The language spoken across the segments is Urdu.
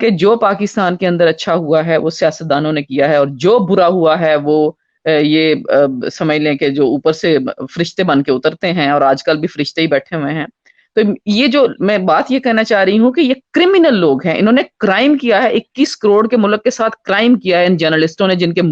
کہ جو پاکستان کے اندر اچھا ہوا ہے وہ سیاستدانوں نے کیا ہے، اور جو برا ہوا ہے وہ یہ سمجھ لیں کہ جو اوپر سے فرشتے بن کے اترتے ہیں، اور آج کل بھی فرشتے ہی بیٹھے ہوئے ہیں. تو یہ جو میں بات یہ کہنا چاہ رہی ہوں کہ یہ کرمنل لوگ ہیں، انہوں نے کرائم کیا ہے، 21 کروڑ کے ملک کے ساتھ کرائم کیا ہے ان جرنلسٹوں نے، جن کے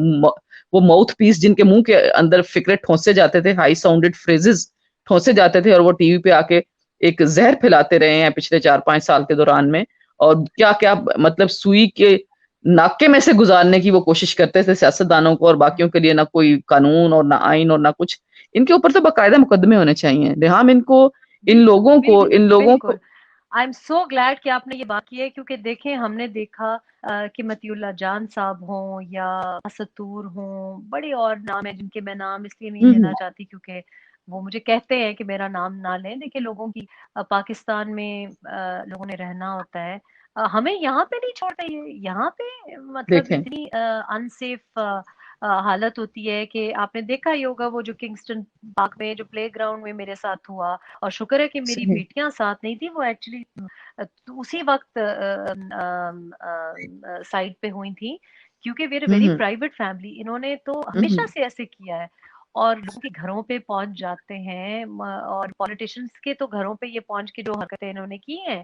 وہ ماؤتھ پیس، جن کے منہ کے اندر فکرے ٹھونسے جاتے تھے، ہائی ساؤنڈڈ فریزز ٹھونسے جاتے تھے، اور وہ ٹی وی پہ آ کے ایک زہر پھیلاتے رہے ہیں پچھلے 4-5 سال کے دوران میں. اور کیا کیا مطلب سوئی کے ناکے میں سے گزارنے کی وہ کوشش کرتے تھے سیاستدانوں کو، اور باقیوں کے لیے نہ کوئی قانون اور نہ آئین اور نہ کچھ. ان کے اوپر تو باقاعدہ مقدمے ہونے چاہیے. ہم ان کو، ان لوگوں کو، ان لوگوں بالکل. کو آئی ایم سو گلیڈ کہ آپ نے یہ بات کی ہے، کیونکہ دیکھیں ہم نے دیکھا کہ مطیع اللہ جان صاحب ہوں یا اسطور ہوں، بڑے اور نام ہیں جن کے میں نام اس لیے نہیں لینا چاہتی کیونکہ وہ مجھے کہتے ہیں کہ میرا نام نہ لیں. دیکھیں لوگوں کی پاکستان میں لوگوں نے رہنا ہوتا ہے، ہمیں یہاں پہ نہیں چھوڑتے، یہاں پہ مطلب دیکھیں. اتنی انسیف حالت ہوتی ہے کہ آپ نے دیکھا ہی ہوگا وہ جو کنگسٹن پارک میں جو پلے گراؤنڈ میں میرے ساتھ ہوا، اور شکر ہے کہ میری صحیح. بیٹیاں ساتھ نہیں تھی، وہ ایکچولی اسی وقت سائڈ پہ ہوئی تھی، کیونکہ where a very private family. انہوں نے تو ہمیشہ سے ایسے کیا ہے، اور لوگوں کے گھروں پہ پہنچ جاتے ہیں، اور پولیٹیشنز کے تو گھروں پہ یہ پہنچ کے جو حرکتیں انہوں نے کی ہیں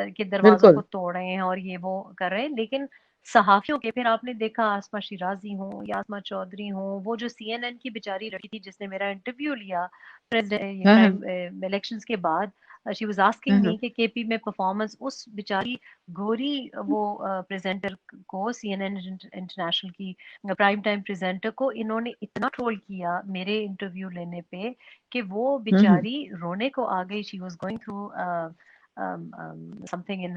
کہ دروازوں بالکل. کو توڑ رہے ہیں اور یہ وہ کر رہے ہیں. لیکن صحافیوں کے، پھر آپ نے دیکھا آسما شیرازی ہوں یا آسما چودھری ہوں، وہ جو سی این این کی بیچاری لڑکی تھی جس نے میرا انٹرویو لیا ہاں ہاں پرائم الیکشنز کے بعد، شی واز آسکنگ ہاں می کہ کے پی میں پرفارمنس اس بیچاری گوری وہ پریزنٹر کو، سی این این انٹرنیشنل کی پرائم ٹائم پریزنٹر کو انہوں نے اتنا ٹرول کیا میرے انٹرویو لینے پہ کہ وہ بیچاری رونے کو آ گئی. She was going through something in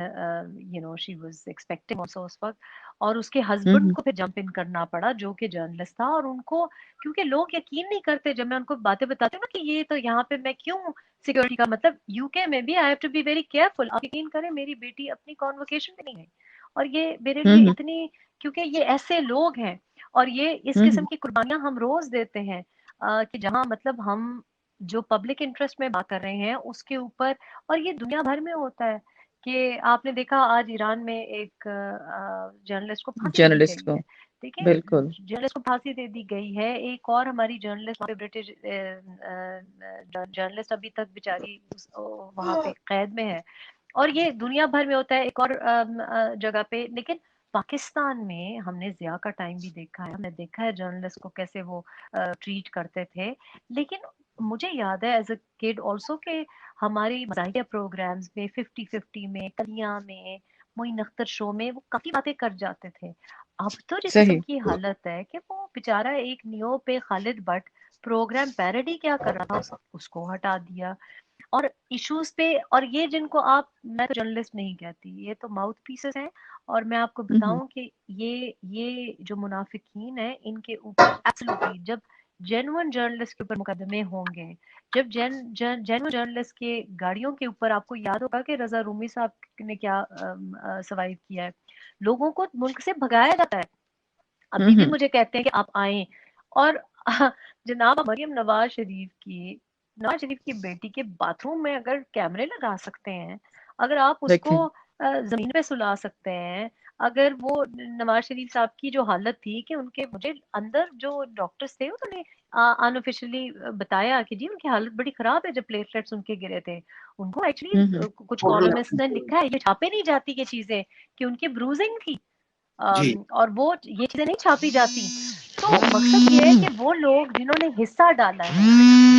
she was expecting also اس وقت، اور اس کے ہسبینڈ کو پھر جمپ ان کرنا پڑا جو کہ جرنلسٹ تھا. اور ان کو کیونکہ لوگ یقین نہیں کرتے جب میں ان کو باتیں بتاتی ہوں نا کہ یہ تو یہاں پہ میں کیوں سیکورٹی کا مطلب یو کے میں بھی I have to be very careful. آپ یقین کریں میری بیٹی اپنی کانوکیشن پہ نہیں گئی، اور یہ میرے لیے اتنی، کیونکہ یہ ایسے لوگ ہیں اور یہ اس قسم کی قربانیاں ہم روز دیتے ہیں کہ جہاں مطلب ہم جو پبلک انٹرسٹ میں بات کر رہے ہیں اس کے اوپر، اور یہ دنیا بھر میں ہوتا ہے کہ آپ نے دیکھا آج ایران میں ایک جرنلسٹ کو پھانسی دے دی جرنلسٹ گئی کو. ہے. ٹھیک ہے، بالکل. جرنلسٹ کو پھانسی دے دی گئی ہے. ایک اور ہماری جرنلسٹ برٹش جرنلسٹ ابھی تک بیچاری وہاں پہ قید میں ہے، اور یہ دنیا بھر میں ہوتا ہے ایک اور جگہ پہ. لیکن پاکستان میں ہم نے ضیاء کا ٹائم بھی دیکھا ہے، ہم نے دیکھا ہے جرنلسٹ کو کیسے وہ ٹریٹ کرتے تھے. لیکن مجھے یاد ہے ایز اے کڈ آلسو کہ ہماری مزاحیہ پروگرامز میں 50-50 میں، کلیاں میں، معین اختر شو میں وہ کافی باتیں کر جاتے تھے. اب تو جس قسم صحیح. کی حالت ہے کہ وہ بیچارہ ایک نیو پہ خالد بٹ پروگرام پیرڈی کیا کر رہا تھا اس کو ہٹا دیا. اور ایشوز پہ، اور یہ جن کو آپ، میں تو جرنلسٹ نہیں کہتی، یہ تو ماؤتھ پیسز ہیں. اور میں آپ کو بتاؤں کہ یہ جو منافقین ہیں ان کے اوپر ایبسولوٹلی جب جینوئن جرنلسٹ کے اوپر مقدمے ہوں گے، جب جینوئن جرنلسٹ کے گاڑیوں کے اوپر، آپ کو یاد ہوگا کہ رضا رومی صاحب نے کیا سوائیو کیا ہے، لوگوں کو ملک سے بھگایا جاتا ہے. ابھی بھی مجھے کہتے ہیں کہ آپ آئیں. اور جناب مریم نواز شریف کی بیٹی کے باتھ روم میں اگر کیمرے لگا سکتے ہیں، اگر آپ اس کو دیکھیں. زمین پہ سلا سکتے ہیں، اگر وہ نواز شریف صاحب کی جو حالت تھی کہ ان کے، مجھے اندر جو ڈاکٹرز تھے انہوں نے انآفیشلی بتایا کہ جی ان کی حالت بڑی خراب ہے جب پلیٹلیٹس ان کے گرے تھے. ان کو ایکچولی کچھ کالمسٹ نے لکھا ہے، یہ چھاپے نہیں جاتی یہ چیزیں کہ ان کی بروزنگ تھی، اور وہ یہ چیزیں نہیں چھاپی جاتی. تو مقصد یہ ہے کہ وہ لوگ جنہوں نے حصہ ڈالا ہے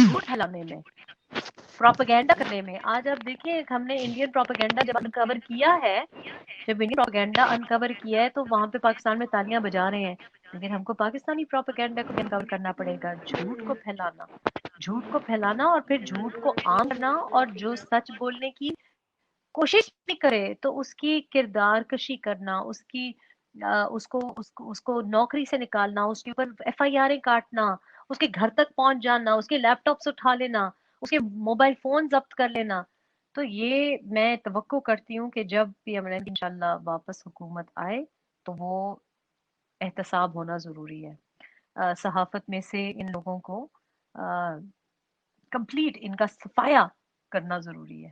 جھوٹ پھیلانے میں، پروپیگینڈا کرنے میں. آج آپ دیکھیں ہم نے انڈین پروپیگینڈا جب انکور کیا ہے، جب انڈین پروپیگینڈا انکور کیا ہے تو وہاں پہ پاکستان میں تالیاں بجا رہے ہیں. لیکن ہم کو پاکستانی پروپیگینڈا کو بھی انکور کرنا پڑے گا. جھوٹ کو پھیلانا اور پھر جھوٹ کو عام کرنا، اور جو سچ بولنے کی کوشش بھی کرے تو اس کی کردار کشی کرنا، اس کو نوکری سے نکالنا، اس کے اوپر ایف آئی آریں کاٹنا، اس کے گھر تک پہنچ جانا، اس کے لیپ ٹاپس اٹھا لینا، اس کے موبائل فون ضبط کر لینا. تو یہ میں توقع کرتی ہوں کہ جب بھی امرین انشاءاللہ واپس حکومت آئے تو وہ احتساب ہونا ضروری ہے. صحافت میں سے ان لوگوں کو کمپلیٹ ان کا صفایا کرنا ضروری ہے.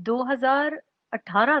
2018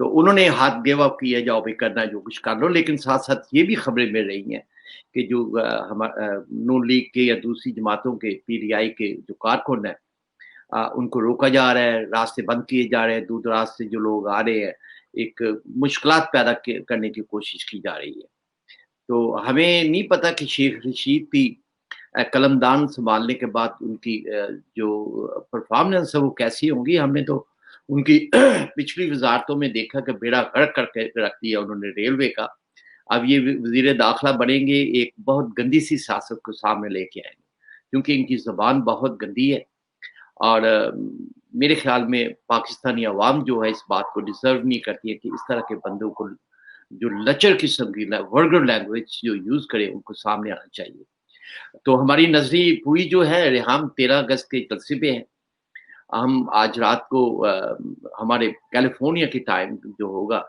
تو انہوں نے ہاتھ گیو اپ کیا، جاؤ بھی کرنا جو کچھ کر لو، لیکن ساتھ ساتھ یہ بھی خبریں مل رہی ہیں کہ جو نون لیگ کے یا دوسری جماعتوں کے PTI کے جو کارکن ہیں ان کو روکا جا رہا ہے، راستے بند کیے جا رہے ہیں، دور دراز سے جو لوگ آ رہے ہیں ایک مشکلات پیدا کرنے کی کوشش کی جا رہی ہے۔ تو ہمیں نہیں پتا کہ شیخ رشید بھی قلمدان سنبھالنے کے بعد ان کی جو پرفارمنس ہے وہ کیسی ہوں گی۔ ہم نے تو ان کی پچھلی وزارتوں میں دیکھا کہ بیڑا غرق کر کے رکھ دیا انہوں نے ریلوے کا۔ اب یہ وزیر داخلہ بنیں گے، ایک بہت گندی سی سیاست کو سامنے لے کے آئیں گے، کیونکہ ان کی زبان بہت گندی ہے، اور میرے خیال میں پاکستانی عوام جو ہے اس بات کو ڈیزرو نہیں کرتی ہے کہ اس طرح کے بندوں کو جو لچر قسم کی ورگر لینگویج جو یوز کرے ان کو سامنے آنا چاہیے۔ تو ہماری نظری پوری جو ہے ریحام 13 اگست کے جلسے پہ ہے۔ ہم آج رات کو ہمارے کیلیفورنیا کی ٹائم جو ہوگا،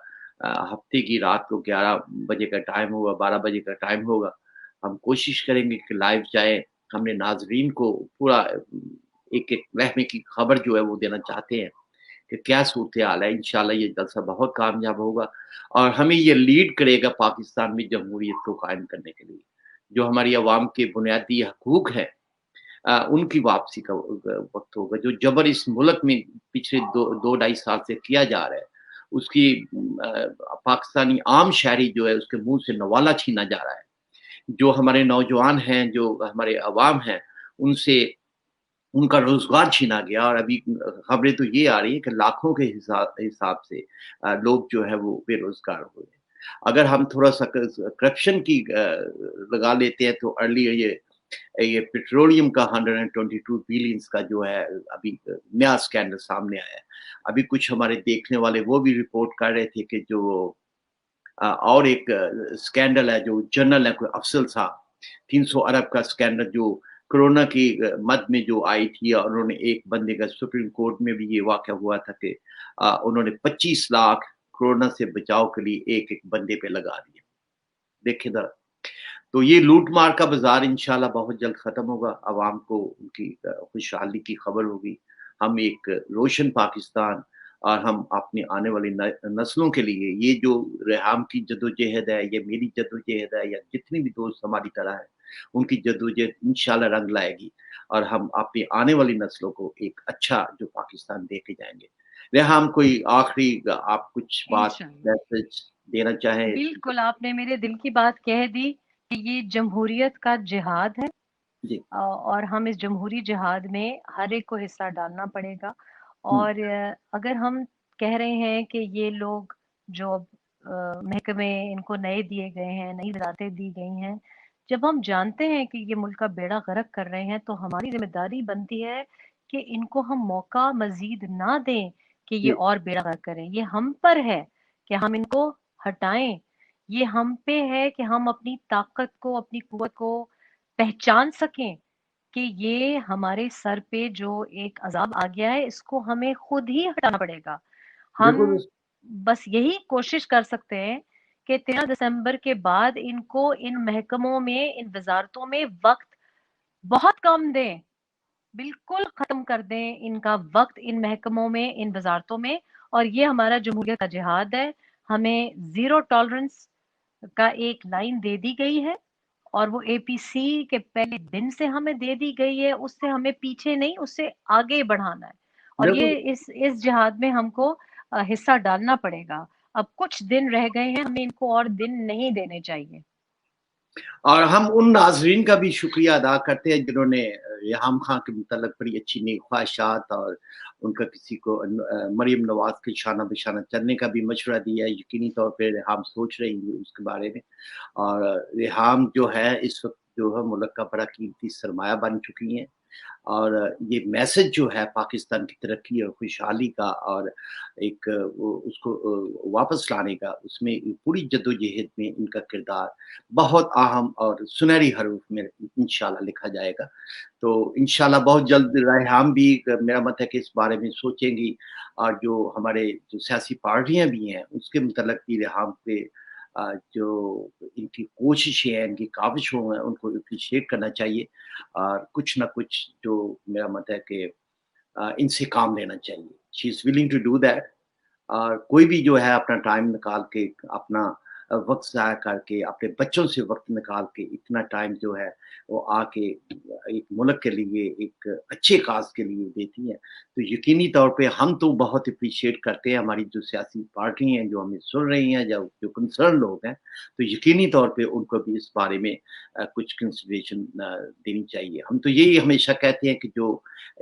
ہفتے کی رات کو 11 بجے کا ٹائم ہوگا، 12 بجے کا ٹائم ہوگا، ہم کوشش کریں گے کہ لائیو جائیں۔ ہم نے ناظرین کو پورا ایک لہمے کی خبر جو ہے وہ دینا چاہتے ہیں کہ کیا صورتحال ہے۔ انشاءاللہ یہ جلسہ بہت کامیاب ہوگا اور ہمیں یہ لیڈ کرے گا پاکستان میں جمہوریت کو قائم کرنے کے لیے۔ جو ہماری عوام کے بنیادی حقوق ہیں ان کی واپسی کا وقت ہوگا۔ جو جبر اس ملک میں پچھلے دو ڈھائی سال سے کیا جا رہا ہے، اس کی پاکستانی عام شہری جو ہے اس کے منہ سے نوالا چھینا جا رہا ہے۔ جو ہمارے نوجوان ہیں، جو ہمارے عوام ہیں، ان کا روزگار چھینا گیا، اور ابھی خبریں تو یہ آ رہی ہیں کہ لاکھوں کے حساب سے لوگ جو ہے وہ بے روزگار ہوئے ہیں۔ اگر ہم تھوڑا سا کرپشن کی لگا لیتے ہیں تو ارلی یہ پیٹرولیم کا 122 بلینز کا جو ہے ابھی نیا اسکینڈل سامنے آیا ہے۔ ابھی کچھ ہمارے دیکھنے والے وہ بھی رپورٹ کر رہے تھے کہ جو اور ایک اسکینڈل ہے جو جنرل ہے کوئی افضل صاحب، 300 ارب کا اسکینڈل جو کرونا کی مد میں جو آئی تھی، اور انہوں نے ایک بندے کا سپریم کورٹ میں بھی یہ واقعہ ہوا تھا کہ انہوں نے 25 لاکھ کورونا سے بچاؤ کے لیے ایک ایک بندے پہ لگا دیے۔ دیکھیں ذرا، تو یہ لوٹ مار کا بازار انشاءاللہ بہت جلد ختم ہوگا، عوام کو ان کی خوشحالی کی خبر ہوگی۔ ہم ایک روشن پاکستان اور ہم اپنی آنے والی نسلوں کے لیے یہ جو ریحام کی جدوجہد ہے، یہ میری جدوجہد ہے، یا جتنی بھی دوست ہماری طرح ہیں ان کی جدوجہد انشاءاللہ رنگ لائے گی، اور ہم اپنی آنے والی نسلوں کو ایک اچھا جو پاکستان دے کے جائیں گے۔ ریحام کوئی آخری آپ کچھ بات انشاءاللہ میسج دینا چاہیں؟ بالکل آپ نے میرے دل کی بات کہہ دی کہ یہ جمہوریت کا جہاد ہے، جی اور ہم اس جمہوری جہاد میں ہر ایک کو حصہ ڈالنا پڑے گا۔ اور اگر ہم کہہ رہے ہیں کہ یہ لوگ جو محکمے ان کو نئے دیے گئے ہیں، نئی وزارتیں دی گئی ہیں، جب ہم جانتے ہیں کہ یہ ملک کا بیڑا غرق کر رہے ہیں تو ہماری ذمہ داری بنتی ہے کہ ان کو ہم موقع مزید نہ دیں کہ جی یہ اور بیڑا غرق کریں۔ یہ ہم پر ہے کہ ہم ان کو ہٹائیں، یہ ہم پہ ہے کہ ہم اپنی طاقت کو، اپنی قوت کو پہچان سکیں کہ یہ ہمارے سر پہ جو ایک عذاب آ گیا ہے اس کو ہمیں خود ہی ہٹانا پڑے گا۔ ہم بالکل بس یہی کوشش کر سکتے ہیں کہ 13 دسمبر کے بعد ان کو ان محکموں میں، ان وزارتوں میں وقت بہت کم دیں، بالکل ختم کر دیں ان کا وقت ان محکموں میں، ان وزارتوں میں۔ اور یہ ہمارا جمہوریت کا جہاد ہے۔ ہمیں زیرو ٹالرنس کا ایک لائن دے دی گئی ہے، اور وہ اے پی سی کے پہلے دن سے ہمیں دے دی گئی ہے، اس سے ہمیں پیچھے نہیں، اس سے آگے بڑھانا ہے۔ اور بالکل یہ اس جہاد میں ہم کو حصہ ڈالنا پڑے گا۔ اب کچھ دن رہ گئے ہیں، ہمیں ان کو اور دن نہیں دینے چاہیے۔ اور ہم ان ناظرین کا بھی شکریہ ادا کرتے ہیں جنہوں نے ریحام خان کے متعلق بڑی اچھی نیک خواہشات اور ان کا کسی کو مریم نواز کے شانہ بشانہ چلنے کا بھی مشورہ دیا ہے۔ یقینی طور پہ ریحام سوچ رہی ہیں اس کے بارے میں، اور ریحام جو ہے اس وقت جو ہے ملک کا بڑا قیمتی سرمایہ بن چکی ہیں، اور یہ میسج جو ہے پاکستان کی ترقی اور خوشحالی کا اور ایک اس کو واپس لانے کا، اس میں پوری جدوجہد میں ان کا کردار بہت اہم اور سنہری حروف میں انشاءاللہ لکھا جائے گا۔ تو انشاءاللہ بہت جلد ریحام بھی میرا مت ہے کہ اس بارے میں سوچیں گی، اور جو ہمارے جو سیاسی پارٹیاں بھی ہیں اس کے متعلق بھی ریحام پہ جو ان کی کوششیں ہیں، ان کی کاوشوں ہیں، ان کو اپریشیٹ کرنا چاہیے، اور کچھ نہ کچھ جو میرا مت ہے کہ ان سے کام لینا چاہیے۔ شی از ولنگ ٹو ڈو دیٹ، اور کوئی بھی جو ہے اپنا ٹائم نکال کے اپنا وقت ضائع کر کے اپنے بچوں سے وقت نکال کے اتنا ٹائم جو ہے وہ آ کے ایک ملک کے لیے ایک اچھے کاز کے لیے دیتی ہے، تو یقینی طور پہ ہم تو بہت اپریشیٹ کرتے ہیں، ہماری جو سیاسی پارٹی ہیں جو ہمیں سن رہی ہیں، جو کنسرن لوگ ہیں، تو یقینی طور پہ ان کو بھی اس بارے میں کچھ کنسیڈریشن دینی چاہیے۔ ہم تو یہی ہمیشہ کہتے ہیں کہ جو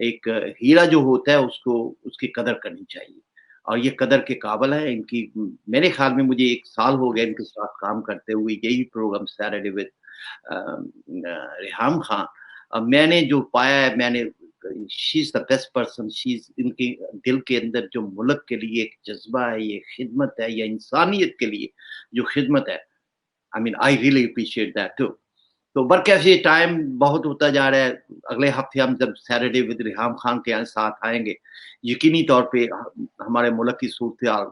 ایک ہیرا جو ہوتا ہے اس کی قدر کرنی چاہیے، اور یہ قدر کے قابل ہے۔ ان کی میرے خیال میں مجھے 1 سال ہو گیا ان کے ساتھ کام کرتے ہوئے، یہی program Saturday with Reham Khan, میں نے جو پایا ہے، میں نے شی از دا بیسٹ پرسن، ان کے دل کے اندر جو ملک کے لیے ایک جذبہ ہے، یہ خدمت ہے، یا انسانیت کے لیے جو خدمت ہے، I mean I really appreciate that too۔ تو برکیسے ٹائم بہت ہوتا جا رہا ہے، اگلے ہفتے ہم جب سیٹرڈے ود ریحام خان کے ساتھ آئیں گے، یقینی طور پہ ہمارے ملک کی صورتحال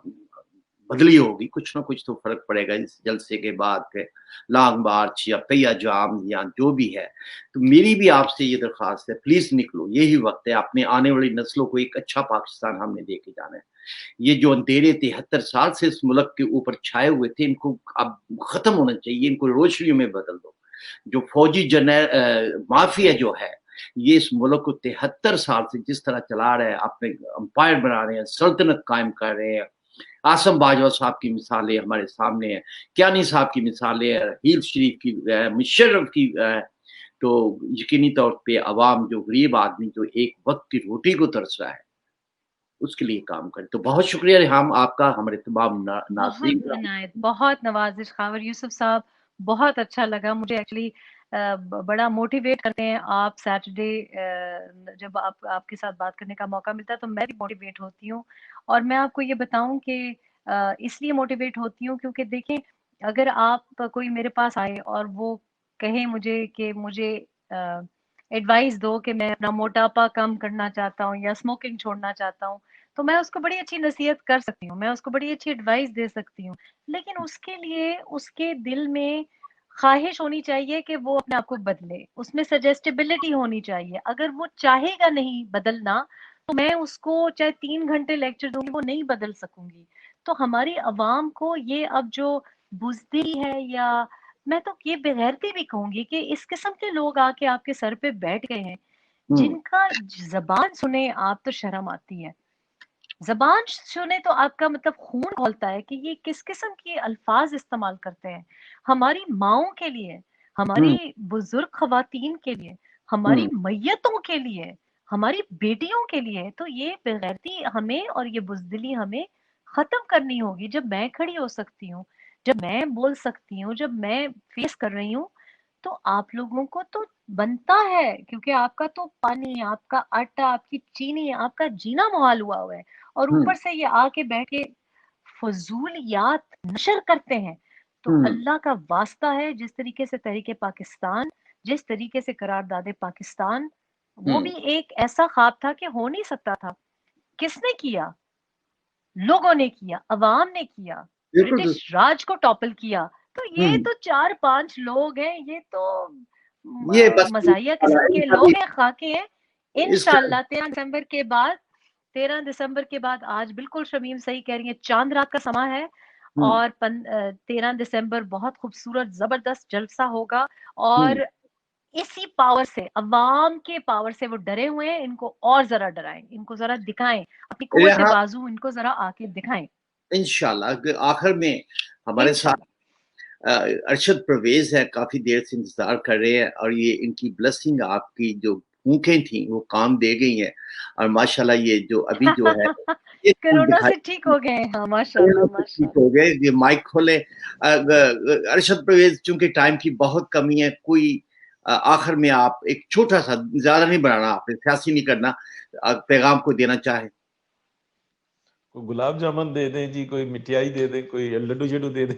بدلی ہوگی، کچھ نہ کچھ تو فرق پڑے گا اس جلسے کے بعد کے لانگ مارچ یا پہیا جام یا جو بھی ہے۔ تو میری بھی آپ سے یہ درخواست ہے، پلیز نکلو، یہی وقت ہے، اپنے آنے والی نسلوں کو ایک اچھا پاکستان ہم نے دے کے جانا ہے۔ یہ جو اندھیرے 73 سال سے اس ملک کے اوپر چھائے ہوئے تھے، ان کو اب ختم ہونا چاہیے، ان کو روشنیوں میں بدل دو۔ جو فوجی مافیا جو ہے، یہ اس ملک کو 73 سال سے جس طرح چلا رہے ہیں، اپنے امپائر بنا رہے ہیں، سلطنت قائم کر رہے ہیں۔ آصم باجوہ صاحب کی مثالیں ہمارے سامنے ہیں، کیانی صاحب کی مثالیں ہیں، حیل شریف کی، مشرف کی، تو یقینی طور پہ عوام جو غریب آدمی جو ایک وقت کی روٹی کو ترس رہا ہے، اس کے لیے کام کریں۔ تو بہت شکریہ ریحام آپ کا، ہمارے تمام ناظرین بہت کا۔ عنایت، بہت نوازش خاور یوسف صاحب، بہت اچھا لگا مجھے ایکچولی، بڑا موٹیویٹ کرتے ہیں آپ سیٹرڈے، جب آپ کے ساتھ بات کرنے کا موقع ملتا ہے تو میں بھی موٹیویٹ ہوتی ہوں۔ اور میں آپ کو یہ بتاؤں کہ اس لیے موٹیویٹ ہوتی ہوں کیونکہ دیکھیں، اگر آپ کوئی میرے پاس آئے اور وہ کہیں مجھے کہ مجھے ایڈوائس دو کہ میں اپنا موٹاپا کم کرنا چاہتا ہوں یا اسموکنگ چھوڑنا چاہتا ہوں، تو میں اس کو بڑی اچھی نصیحت کر سکتی ہوں، میں اس کو بڑی اچھی ایڈوائس دے سکتی ہوں، لیکن اس کے لیے اس کے دل میں خواہش ہونی چاہیے کہ وہ اپنے آپ کو بدلے، اس میں سجیسٹیبلٹی ہونی چاہیے۔ اگر وہ چاہے گا نہیں بدلنا تو میں اس کو چاہے 3 گھنٹے لیکچر دوں گی، وہ نہیں بدل سکوں گی۔ تو ہماری عوام کو یہ اب جو بزدلی ہے، یا میں تو یہ بغیرتی بھی کہوں گی کہ اس قسم کے لوگ آ کے آپ کے سر پہ بیٹھ گئے ہیں، جن کا زبان سنے آپ تو شرم آتی ہے، زبان سنے تو آپ کا مطلب خون کھولتا ہے کہ یہ کس قسم کے الفاظ استعمال کرتے ہیں ہماری ماؤں کے لیے، ہماری بزرگ خواتین کے لیے، ہماری میتوں کے لیے، ہماری بیٹیوں کے لیے۔ تو یہ بغیرتی ہمیں اور یہ بزدلی ہمیں ختم کرنی ہوگی۔ جب میں کھڑی ہو سکتی ہوں، جب میں بول سکتی ہوں، جب میں فیس کر رہی ہوں، تو آپ لوگوں کو تو بنتا ہے، کیونکہ آپ کا تو پانی، آپ کا آٹا، آپ کی چینی، آپ کا جینا محال ہوا ہوا ہے، اور اوپر سے یہ آ کے بیٹھ کے فضولیات نشر کرتے ہیں۔ تو اللہ کا واسطہ ہے، جس طریقے سے تحریک پاکستان، جس طریقے سے قرارداد پاکستان، وہ بھی ایک ایسا خواب تھا کہ ہو نہیں سکتا تھا۔ کس نے کیا؟ لوگوں نے کیا، عوام نے کیا، برٹش راج کو ٹاپل کیا۔ تو یہ تو 4-5 لوگ ہیں، یہ تو یہ بس مزاحیہ قسم کے لوگ ہیں، خاکے ہیں۔ انشاءاللہ 13 دسمبر کے بعد آج بالکل شمیم صحیح کہہ رہی ہیں، چاند رات کا سما ہے، اور 13 دسمبر بہت خوبصورت زبردست جلسہ ہوگا، اور اسی پاور سے، عوام کے پاور سے وہ ڈرے ہوئے ہیں، ان کو اور ذرا ڈرائیں، ان کو ذرا دکھائیں، اپنی قوت بازو ان کو ذرا آ کے دکھائیں انشاءاللہ۔ آخر میں ہمارے ساتھ ارشد پرویز ہے، کافی دیر سے انتظار کر رہے ہیں، اور یہ ان کی بلیسنگ، آپ کی جو بھوکیں تھیں وہ کام دے گئی ہیں، اور ماشاءاللہ یہ جو ابھی جو ہے کرونا سے ٹھیک ہو گئے ہیں، ماشاءاللہ ٹھیک ہو گئے۔ یہ مائک کھولے ارشد پرویز، چونکہ ٹائم کی بہت کمی ہے، کوئی آخر میں آپ ایک چھوٹا سا، زیادہ نہیں بڑھانا، آپ نے سیاسی نہیں کرنا، پیغام کو دینا چاہیں؟ کوئی گلاب جامن دے دیں جی، کوئی مٹھائی دے دیں، کوئی لڈو شڈو دے دیں۔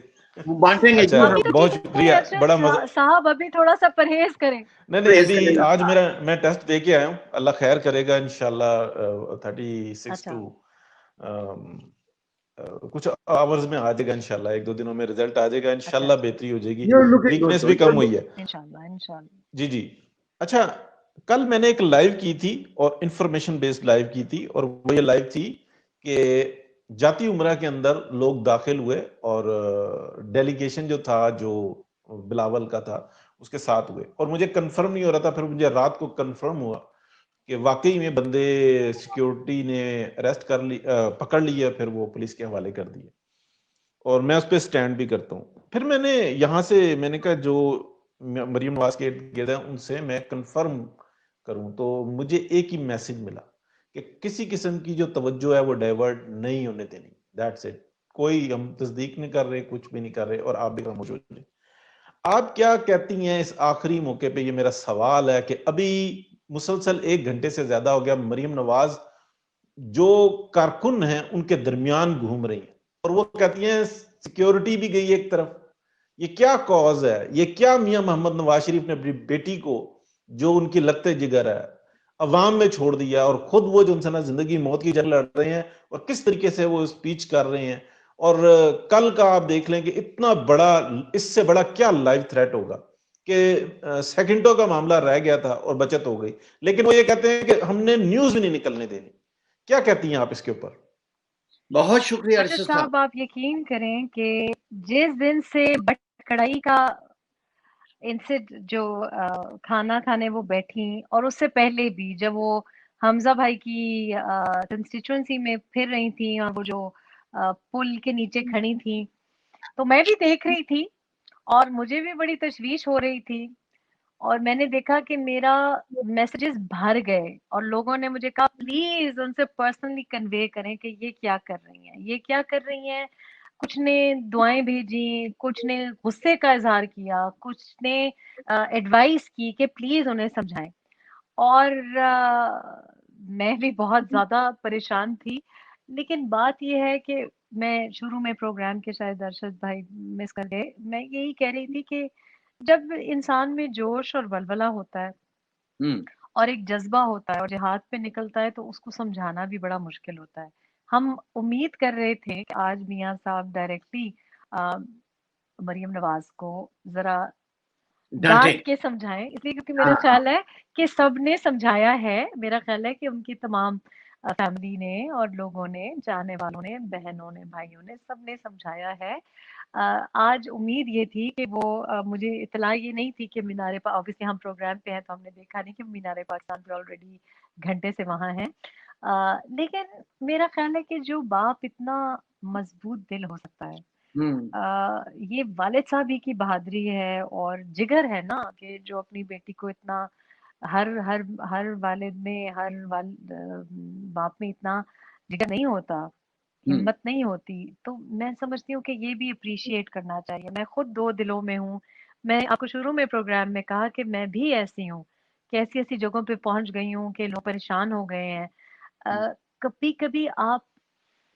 بانٹیں گے اچھا بہت شکریہ، بڑا مزہ صاحب، ابھی تھوڑا سا پریز کریں۔ نہیں ابھی آج میں ٹیسٹ دے کے آیا ہوں، اللہ خیر کرے گا انشاءاللہ 36 ٹو کچھ آورز میں آ جائے گا انشاءاللہ، 1-2 دنوں میں رزلٹ آ جائے گا انشاءاللہ، بہتری ہو جائے گی، ویکنیس بھی کم ہوئی ہے انشاءاللہ۔ جی اچھا، کل میں نے ایک لائیو کی تھی، اور انفارمیشن بیسڈ لائیو کی تھی، اور وہ یہ لائیو تھی کہ جاتی عمرہ کے اندر لوگ داخل ہوئے اور ڈیلیگیشن جو تھا جو بلاول کا تھا اس کے ساتھ ہوئے, اور مجھے کنفرم نہیں ہو رہا تھا, پھر مجھے رات کو کنفرم ہوا کہ واقعی میں بندے سیکیورٹی نے اریسٹ کر لی, پکڑ لیے, پھر وہ پولیس کے حوالے کر دیے, اور میں اس پہ سٹینڈ بھی کرتا ہوں. پھر میں نے یہاں سے میں نے کہا جو مریم نواز کے گرد ہیں ان سے میں کنفرم کروں, تو مجھے ایک ہی میسج ملا کہ کسی قسم کی جو توجہ ہے وہ ڈائیورٹ نہیں ہونے دینی, دیٹس اٹ. کوئی ہم تصدیق نہیں کر رہے, کچھ بھی نہیں کر رہے, اور آپ بھی خاموش ہو جائیں. آپ کیا کہتی ہیں اس آخری موقع پہ؟ یہ میرا سوال ہے کہ ابھی مسلسل 1 گھنٹے سے زیادہ ہو گیا مریم نواز جو کارکن ہیں ان کے درمیان گھوم رہی ہیں, اور وہ کہتی ہیں سیکیورٹی بھی گئی ایک طرف. یہ کیا کاز ہے؟ یہ کیا میاں محمد نواز شریف نے اپنی بیٹی کو جو ان کی لگتے جگر ہے عوام میں چھوڑ دیا, اور خود وہ جو ان سے زندگی موت کی جنگ لڑ رہے ہیں, اور کس طریقے سے وہ اسپیچ کر رہے ہیں, اور کل کا آپ دیکھ لیں کہ اتنا بڑا, اس سے بڑا کیا لائیو تھریٹ ہوگا کہ سیکنڈوں کا معاملہ رہ گیا تھا اور بچت ہو گئی, لیکن وہ یہ کہتے ہیں کہ ہم نے نیوز بھی نہیں نکلنے دینی. کیا کہتی ہیں آپ اس کے اوپر؟ بہت شکریہ ارشد ارشد صاحب. صاحب آپ یقین کریں کہ جس دن سے بٹ کڑائی کا ان سے جو کھانا کھانے وہ بیٹھی, اور اس سے پہلے بھی جب وہ حمزہ بھائی کی کنسٹیچوئنسی میں پھر رہی تھیں اور وہ جو پل کے نیچے کھڑی تھیں, تو میں بھی دیکھ رہی تھی اور مجھے بھی بڑی تشویش ہو رہی تھی, اور میں نے دیکھا کہ میرا میسیجز بھر گئے اور لوگوں نے مجھے کہا پلیز ان سے پرسنلی کنوے کریں کہ یہ کیا کر رہی ہیں, یہ کیا کر رہی ہیں. کچھ نے دعائیں بھیجی, کچھ نے غصے کا اظہار کیا, کچھ نے ایڈوائس کی کہ پلیز انہیں سمجھائیں. اور میں بھی بہت زیادہ پریشان تھی, لیکن بات یہ ہے کہ میں شروع میں پروگرام کے شاید ارشد بھائی مس کر گئے, میں یہی کہہ رہی تھی کہ جب انسان میں جوش اور ولولہ ہوتا ہے اور ایک جذبہ ہوتا ہے اور جہاد پہ نکلتا ہے, تو اس کو سمجھانا بھی بڑا مشکل ہوتا ہے. ہم امید کر رہے تھے کہ آج میاں صاحب ڈائریکٹلی مریم نواز کو ذرا ڈانٹ کے سمجھائیں, اس لیے کیونکہ میرا خیال ہے کہ سب نے سمجھایا ہے. میرا خیال ہے کہ ان کی تمام فیملی نے اور لوگوں نے, جانے والوں نے, بہنوں نے, بھائیوں نے, سب نے سمجھایا ہے. آج امید یہ تھی کہ وہ مجھے اطلاع یہ نہیں تھی کہ مینار پاکستان, obviously ہم پروگرام پہ ہیں تو ہم نے دیکھا نہیں کہ مینار پاکستان پہ آلریڈی گھنٹے سے وہاں ہیں, لیکن میرا خیال ہے کہ جو باپ اتنا مضبوط دل ہو سکتا ہے, یہ والد صاحب ہی کی بہادری ہے اور جگر ہے نا, کہ جو اپنی بیٹی کو اتنا, ہر والد میں, باپ میں اتنا جگر نہیں ہوتا, ہمت نہیں ہوتی. تو میں سمجھتی ہوں کہ یہ بھی اپریشیٹ کرنا چاہیے. میں خود 2 دلوں میں ہوں. میں آپ کو شروع میں پروگرام میں کہا کہ میں بھی ایسی ہوں کہ ایسی ایسی جگہوں پہ پہنچ گئی ہوں کہ لوگ پریشان ہو گئے ہیں. کبھی کبھی آپ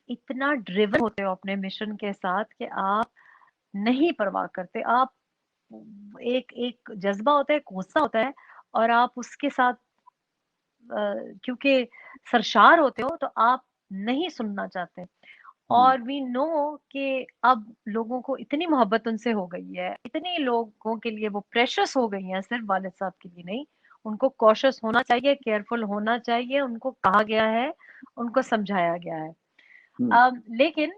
اتنا ڈریون ہوتے ہو اپنے مشن کے ساتھ کہ آپ نہیں پرواہ کرتے, آپ ایک جذبہ ہوتا ہے, ایک غصہ ہوتا ہے, اور آپ اس کے ساتھ کیونکہ سرشار ہوتے ہو تو آپ نہیں سننا چاہتے. اور وی نو کہ اب لوگوں کو اتنی محبت ان سے ہو گئی ہے, اتنے لوگوں کے لیے وہ پریشس ہو گئی ہیں, صرف والد صاحب کے لیے نہیں. ان کو کوشس ہونا چاہیے, کیئرفل ہونا چاہیے, ان کو کہا گیا ہے, ان کو سمجھایا گیا ہے. لیکن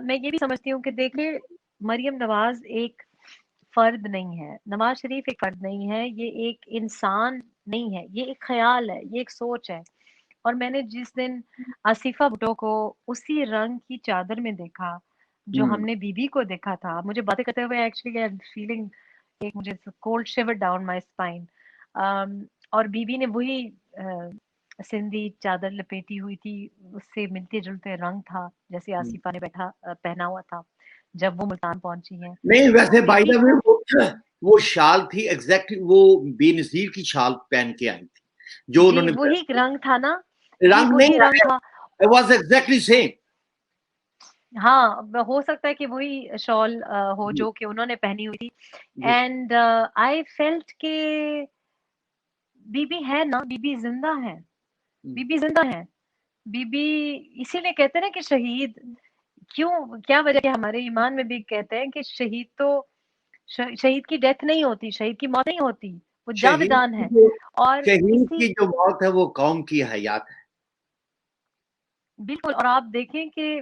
میں یہ بھی سمجھتی ہوں کہ دیکھیں, مریم نواز ایک فرد نہیں ہے, نواز شریف ایک فرد نہیں ہے, یہ ایک انسان نہیں ہے, یہ ایک خیال ہے, یہ ایک سوچ ہے. اور میں نے جس دن آصفہ بھٹو کو اسی رنگ کی چادر میں دیکھا جو ہم نے بی بی کو دیکھا تھا, مجھے باتیں کرتے ہوئے ایکچولی فیلنگ ایک مجھے کولڈ شیور ڈاؤن مائی اسپائن. اور بی بی نے وہی سندھی چادر لپیٹی ہوئی تھی, اس سے ملتے جلتے رنگ تھا جیسے آصفہ نے پہنا ہوا تھا جب وہ ملتان پہنچی ہیں. نہیں ویسے بائی دا وے وہ شال تھی ایگزیکٹلی, وہ بے نظیر کی شال پہن کے آئی تھی جو انہوں نے, وہی رنگ تھا نا, رنگ وہی نہیں, رنگ تھا. it was exactly same. ہاں ہو سکتا ہے کہ وہی شال ہو جو کہ انہوں نے پہنی ہوئی تھی. اینڈ آئی فیلٹ کہ بی بی ہے نا, بی بی زندہ ہے, بی بی زندہ ہے. بی بی اسی لیے کہتے ہیں نا کہ شہید کیوں, کیا وجہ ہے, ہمارے ایمان میں بھی کہتے ہیں کہ شہید کی ڈیتھ نہیں ہوتی, شہید کی موت نہیں ہوتی, وہ جاودان ہے. اور شہید کی جو موت ہے وہ قوم کی حیات ہے. بالکل. اور آپ دیکھیں کہ